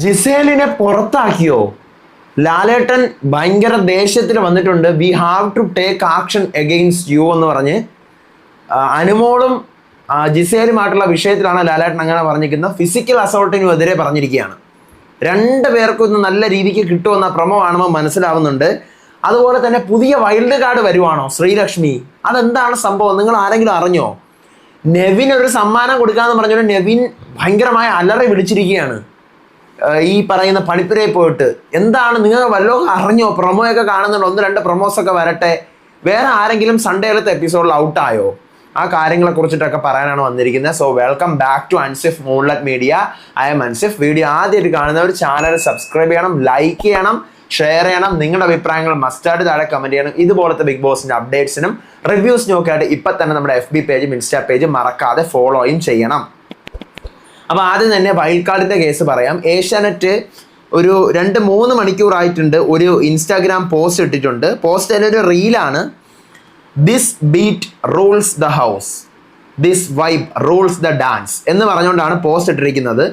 ജിസേലിനെ പുറത്താക്കിയോ? ലാലേട്ടൻ ഭയങ്കര ദേഷ്യത്തിൽ വന്നിട്ടുണ്ട്. We have to take action against you എന്ന് പറഞ്ഞ് അനുമോളും ജിസേലുമായിട്ടുള്ള വിഷയത്തിലാണ് ലാലേട്ടൻ അങ്ങനെ പറഞ്ഞിരിക്കുന്നത്. ഫിസിക്കൽ അസോൾട്ടിനും എതിരെ പറഞ്ഞിരിക്കുകയാണ്. രണ്ട് പേർക്കും ഇന്ന് നല്ല രീതിക്ക് കിട്ടുമെന്ന പ്രമോ കാണുമ്പോൾ മനസ്സിലാവുന്നുണ്ട്. അതുപോലെ തന്നെ പുതിയ വൈൽഡ് കാർഡ് വരുവാണോ ശ്രീലക്ഷ്മി? അതെന്താണ് സംഭവം? നിങ്ങൾ ആരെങ്കിലും അറിഞ്ഞോ? നെവിൻ ഒരു സമ്മാനം കൊടുക്കാന്ന് പറഞ്ഞുകൊണ്ട് നെവിൻ ഭയങ്കരമായ അലറി വിളിച്ചിരിക്കുകയാണ് ഈ പറയുന്ന പണിപ്പുരയിൽ പോയിട്ട്. എന്താണ് നിങ്ങൾ വല്ലോ അറിഞ്ഞോ? പ്രൊമോയൊക്കെ കാണുന്നുണ്ട്. 1-2 പ്രൊമോസൊക്കെ വരട്ടെ. വേറെ ആരെങ്കിലും സൺഡേയിലത്തെ എപ്പിസോഡിൽ ഔട്ടായോ? ആ കാര്യങ്ങളെ കുറിച്ചിട്ടൊക്കെ പറയാനാണ് വന്നിരിക്കുന്നത്. So welcome back to Ansif Moonlight Media. I am Ansif. Video ആദ്യമായിട്ട് കാണുന്നവർ ചാനൽ സബ്സ്ക്രൈബ് ചെയ്യണം, ലൈക്ക് ചെയ്യണം, ഷെയർ ചെയ്യണം. നിങ്ങളുടെ അഭിപ്രായങ്ങൾ മസ്റ്റായിട്ട് താഴെ കമന്റ് ചെയ്യണം. ഇതുപോലത്തെ ബിഗ് ബോസിന്റെ അപ്ഡേറ്റ്സിനും റിവ്യൂസ് നോക്കിയായിട്ട് ഇപ്പം തന്നെ നമ്മുടെ FB പേജും ഇൻസ്റ്റാ പേജും മറക്കാതെ ഫോളോയും ചെയ്യണം. അപ്പോൾ ആദ്യം തന്നെ വൈൽഡ് കാർഡിൻ്റെ കേസ് പറയാം. ഏഷ്യാനെറ്റ് ഒരു 2-3 മണിക്കൂറായിട്ടുണ്ട് ഒരു ഇൻസ്റ്റാഗ്രാം പോസ്റ്റ് ഇട്ടിട്ടുണ്ട്. പോസ്റ്റ് ഒരു റീലാണ്. This beat rules the house, this vibe rules the dance എന്ന് പറഞ്ഞുകൊണ്ടാണ് പോസ്റ്റ് ഇട്ടിരിക്കുന്നത്.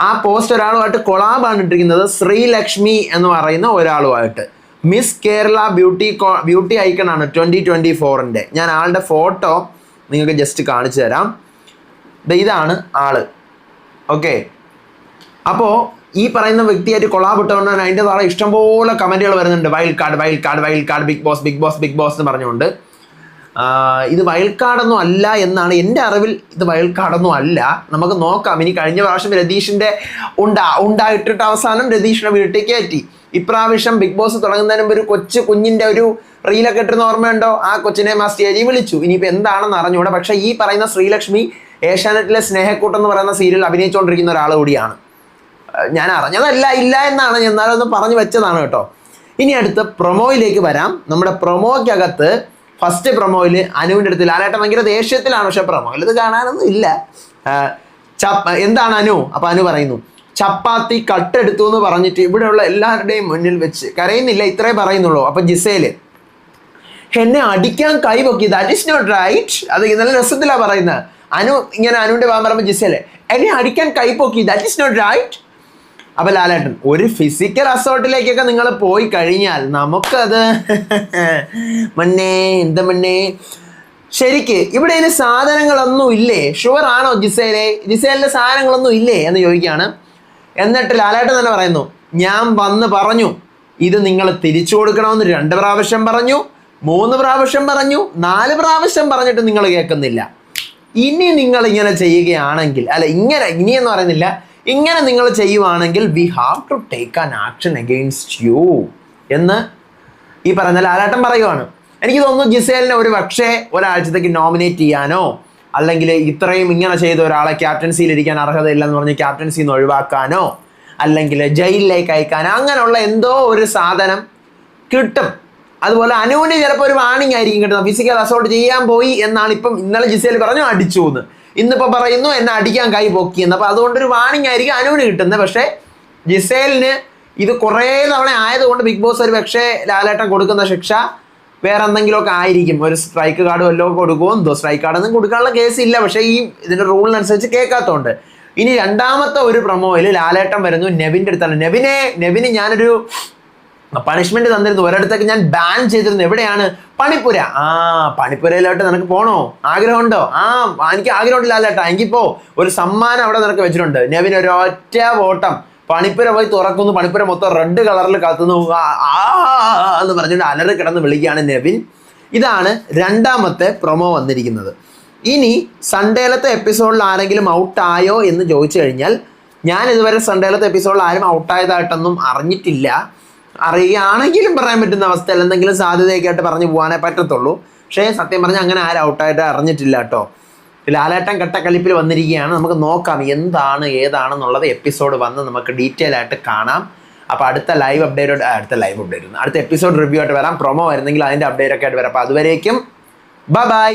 ആ പോസ്റ്റ് ഒരാളുമായിട്ട് കൊളാബാണ് ഇട്ടിരിക്കുന്നത്. ശ്രീലക്ഷ്മി എന്ന് പറയുന്ന ഒരാളുമായിട്ട്. മിസ് കേരള ബ്യൂട്ടി ഐക്കണാണ് 2024-ൻ്റെ. ഞാൻ ആളുടെ ഫോട്ടോ നിങ്ങൾക്ക് ജസ്റ്റ് കാണിച്ചു തരാം. ഇതാണ് ആള്. ഓക്കെ, അപ്പോൾ ഈ പറയുന്ന വ്യക്തിയായിട്ട് കൊളാബ് ഇട്ടുകൊണ്ടാണ് അതിൻ്റെ താഴെ ഇഷ്ടംപോലെ കമൻറ്റുകൾ വരുന്നുണ്ട്. Wild card, wild card, wild card, Bigg Boss, Bigg Boss, Bigg Boss എന്ന് പറഞ്ഞുകൊണ്ട്. ഇത് വൈൽഡ് കാർഡൊന്നും അല്ല എന്നാണ് എൻ്റെ അറിവിൽ. ഇത് വൈൽഡ് കാർഡൊന്നും അല്ല. നമുക്ക് നോക്കാം. ഇനി കഴിഞ്ഞ പ്രാവശ്യം രതീഷിൻ്റെ ഉണ്ടായിട്ടിട്ട് അവസാനം രതീഷിനെ വീട്ടിൽ കയറ്റി. ഇപ്രാവശ്യം ബിഗ് ബോസ് തുടങ്ങുന്നതിന് മുമ്പ് ഒരു കുഞ്ഞിൻ്റെ ഒരു റീലൊക്കെ ഇട്ടിരുന്ന ഓർമ്മയുണ്ടോ? ആ കൊച്ചിനെ സ്റ്റേജിൽ വിളിച്ചു. ഇനിയിപ്പോൾ എന്താണെന്ന് അറിഞ്ഞുകൂടെ. പക്ഷേ ഈ പറയുന്ന ശ്രീലക്ഷ്മി ഏഷ്യാനെറ്റിലെ സ്നേഹക്കൂട്ടം എന്ന് പറയുന്ന സീരിയൽ അഭിനയിച്ചുകൊണ്ടിരിക്കുന്ന ഒരാൾ കൂടിയാണ്. ഞാൻ അറിഞ്ഞതല്ല, ഇല്ല എന്നാണ്, എന്നാലും ഒന്ന് പറഞ്ഞു വെച്ചതാണ് കേട്ടോ. ഇനി അടുത്ത പ്രൊമോയിലേക്ക് വരാം. നമ്മുടെ പ്രൊമോയ്ക്കകത്ത് ഫസ്റ്റ് പ്രൊമോയിൽ അനുവിൻ്റെ അടുത്ത് ലാലേട്ടൻ ഭയങ്കര ദേഷ്യത്തിലാണ്. പക്ഷെ പ്രൊമോയിൽ ഇത് കാണാനൊന്നും ഇല്ല. എന്താണ് അനു? അപ്പം അനു പറയുന്നു, ചപ്പാത്തി കട്ടെടുത്തു എന്ന് പറഞ്ഞിട്ട് ഇവിടെയുള്ള എല്ലാവരുടെയും മുന്നിൽ വെച്ച് കരയുന്നില്ല, ഇത്രേ പറയുന്നുള്ളൂ. അപ്പം ജിസേല് എന്നെ അടിക്കാൻ കൈപൊക്കി, ദാറ്റ് ഈസ് നോട്ട് റൈറ്റ്. അത് നല്ല രസത്തിലാണ് പറയുന്നത്. അനു ഇങ്ങനെ അനുവിൻ്റെ ഭാഗം പറയുമ്പോൾ ജിസേല് എന്നെ അടിക്കാൻ കൈപൊക്കി, ദാറ്റ് ഈസ് നോട്ട് റൈറ്റ്. അപ്പം ലാലേട്ടൻ ഒരു ഫിസിക്കൽ അസോൾട്ടിലേക്കൊക്കെ നിങ്ങൾ പോയി കഴിഞ്ഞാൽ നമുക്കത് മണ്ണേ ശരിക്ക് ഇവിടെ ഇതിന് സാധനങ്ങളൊന്നും ഇല്ലേ? ഷുവർ ആണോ ജിസേലിൻ്റെ സാധനങ്ങളൊന്നും ഇല്ലേ എന്ന് ചോദിക്കുകയാണ്. എന്നിട്ട് ലാലേട്ടൻ തന്നെ പറയുന്നു, ഞാൻ വന്ന് പറഞ്ഞു ഇത് നിങ്ങൾ തിരിച്ചു കൊടുക്കണമെന്ന് 2 പ്രാവശ്യം പറഞ്ഞു, 3 പ്രാവശ്യം പറഞ്ഞു, 4 പ്രാവശ്യം പറഞ്ഞിട്ട് നിങ്ങൾ കേൾക്കുന്നില്ല. ഇനി നിങ്ങൾ ഇങ്ങനെ ചെയ്യുകയാണെങ്കിൽ, അല്ല ഇനിയെന്ന് പറയുന്നില്ല, ഇങ്ങനെ നിങ്ങൾ ചെയ്യുവാണെങ്കിൽ we have to take an action against you എന്ന് ഈ പറഞ്ഞ ലാലേട്ടൻ പറയുവാണ്. എനിക്ക് തോന്നുന്നു ജിസേലിനെ ഒരു പക്ഷേ ഒരാഴ്ചത്തേക്ക് നോമിനേറ്റ് ചെയ്യാനോ അല്ലെങ്കിൽ ഇത്രയും ഇങ്ങനെ ചെയ്ത ഒരാളെ ക്യാപ്റ്റൻസിയിൽ ഇരിക്കാൻ അർഹതയില്ലെന്ന് പറഞ്ഞ് ക്യാപ്റ്റൻസിയിൽ നിന്ന് ഒഴിവാക്കാനോ അല്ലെങ്കിൽ ജയിലിലേക്ക് അയക്കാനോ അങ്ങനെയുള്ള എന്തോ ഒരു സാധനം കിട്ടും. അതുപോലെ അനുവിന് ചിലപ്പോൾ ഒരു വാണിംഗ് ആയിരിക്കും കിട്ടുന്നത്. ഫിസിക്കൽ അസോൾട്ട് ചെയ്യാൻ പോയി എന്നാണ് ഇപ്പം. ഇന്നലെ ജിസേൽ പറഞ്ഞു അടിച്ചു എന്ന്, ഇന്നിപ്പോൾ പറയുന്നു എന്നെ അടിക്കാൻ കൈ പൊക്കിയെന്ന്. അപ്പോൾ അതുകൊണ്ടൊരു വാണിംഗ് ആയിരിക്കും അനുവിന് കിട്ടുന്നത്. പക്ഷേ ജിസേലിന് ഇത് കുറേ തവണ ആയതുകൊണ്ട് ബിഗ് ബോസ് ഒരു പക്ഷേ ലാലേട്ടൻ കൊടുക്കുന്ന ശിക്ഷ വേറെ എന്തെങ്കിലുമൊക്കെ ആയിരിക്കും. ഒരു സ്ട്രൈക്ക് കാർഡ് വല്ലതും കൊടുക്കുമോ എന്തോ. സ്ട്രൈക്ക് കാർഡൊന്നും കൊടുക്കാനുള്ള കേസ് ഇല്ല. പക്ഷേ ഈ ഇതിൻ്റെ റൂളിനനുസരിച്ച് കേൾക്കാത്തതുകൊണ്ട്. ഇനി രണ്ടാമത്തെ ഒരു പ്രൊമോയിൽ ലാലേട്ടൻ വരുന്നു നെവിൻ്റെ അടുത്താണ്. നെവിന് ഞാനൊരു പണിഷ്മെന്റ് തന്നിരുന്നു. ഒരിടത്തേക്ക് ഞാൻ ബാൻ ചെയ്തിരുന്നു. എവിടെയാണ്? പണിപ്പുര. പണിപ്പുരയിലോട്ട് നിനക്ക് പോകണോ? ആഗ്രഹമുണ്ടോ? എനിക്ക് ആഗ്രഹമുണ്ട് ലാലേട്ടാ, എനിക്കിപ്പോ ഒരു സമ്മാനം അവിടെ നിനക്ക് വെച്ചിട്ടുണ്ട്. നെവിൻ ഒരു ഒറ്റ ഓട്ടം പണിപ്പുര പോയി തുറക്കുന്നു. പണിപ്പുര മൊത്തം റെഡ് കളറിൽ കത്തുന്നു. എന്ന് പറഞ്ഞിട്ട് അലറി കിടന്ന് വിളിക്കുകയാണ് നെവിൻ. ഇതാണ് രണ്ടാമത്തെ പ്രൊമോ വന്നിരിക്കുന്നത്. ഇനി സൺഡേയിലത്തെ എപ്പിസോഡിൽ ആരെങ്കിലും ഔട്ടായോ എന്ന് ചോദിച്ചു കഴിഞ്ഞാൽ ഞാൻ ഇതുവരെ സൺഡേയിലത്തെ എപ്പിസോഡിൽ ആരും ഔട്ടായതായിട്ടൊന്നും അറിഞ്ഞിട്ടില്ല. അറിയുകയാണെങ്കിലും പറയാൻ പറ്റുന്ന അവസ്ഥയിൽ എന്തെങ്കിലും സാധ്യതയൊക്കെ ആയിട്ട് പറഞ്ഞു പോകാനേ പറ്റത്തുള്ളൂ. പക്ഷേ സത്യം പറഞ്ഞാൽ അങ്ങനെ ആരും ഔട്ടായിട്ട് അറിഞ്ഞിട്ടില്ല കേട്ടോ. ലാലേട്ടൻ കട്ടക്കലിപ്പിൽ വന്നിരിക്കുകയാണ്. നമുക്ക് നോക്കാം എന്താണ് ഏതാണെന്നുള്ളത്. എപ്പിസോഡ് വന്ന് നമുക്ക് ഡീറ്റെയിൽ ആയിട്ട് കാണാം. അപ്പോൾ അടുത്ത എപ്പിസോഡ് റിവ്യൂ ആയിട്ട് വരാം. പ്രൊമോ വരുന്നെങ്കിൽ അതിൻ്റെ അപ്ഡേറ്റ് ഒക്കെ ആയിട്ട് വരാം. അപ്പോൾ അതുവരേക്കും ബൈ.